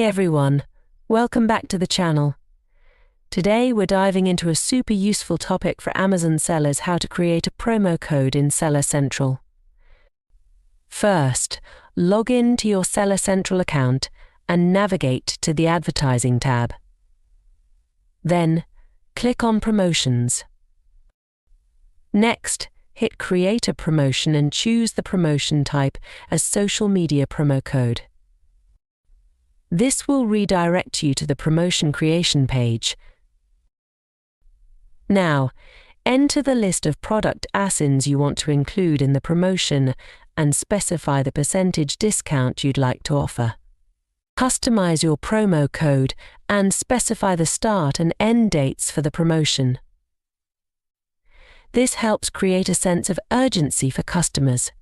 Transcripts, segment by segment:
everyone, welcome back to the channel. Today we're diving into a super useful topic for Amazon sellers: how to create a promo code in Seller Central. First, log in to your Seller Central account and navigate to the Advertising tab. Then, click on Promotions. Next, hit Create a Promotion and choose the promotion type as Social Media Promo Code. This will redirect you to the promotion creation page. Now, enter the list of product ASINs you want to include in the promotion and specify the percentage discount you'd like to offer. Customize your promo code and specify the start and end dates for the promotion. This helps create a sense of urgency for customers.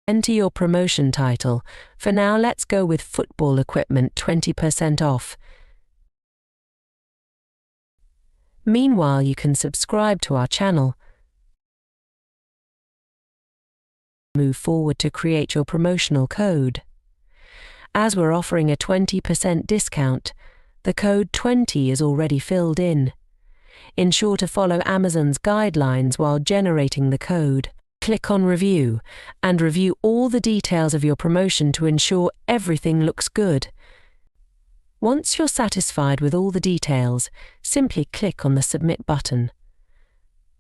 Enter your promotion title. For now, let's go with football equipment 20% off. Meanwhile, you can subscribe to our channel. Move forward to create your promotional code. As we're offering a 20% discount, the code 20 is already filled in. Ensure to follow Amazon's guidelines while generating the code. Click on Review and review all the details of your promotion to ensure everything looks good. Once you're satisfied with all the details, simply click on the Submit button.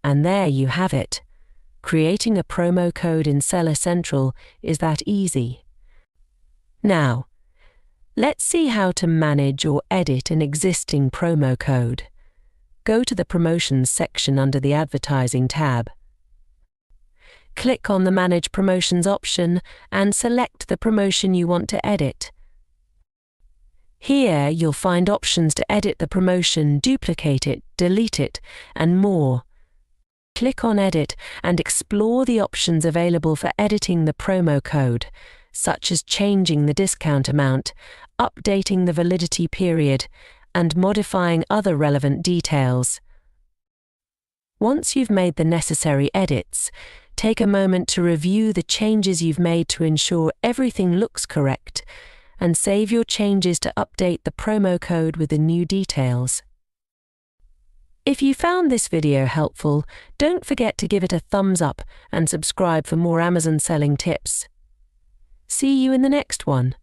And there you have it. Creating a promo code in Seller Central is that easy. Now, let's see how to manage or edit an existing promo code. Go to the Promotions section under the Advertising tab. Click on the Manage Promotions option and select the promotion you want to edit. Here you'll find options to edit the promotion, duplicate it, delete it, and more. Click on Edit and explore the options available for editing the promo code, such as changing the discount amount, updating the validity period, and modifying other relevant details. Once you've made the necessary edits, take a moment to review the changes you've made to ensure everything looks correct, and save your changes to update the promo code with the new details. If you found this video helpful, don't forget to give it a thumbs up and subscribe for more Amazon selling tips. See you in the next one.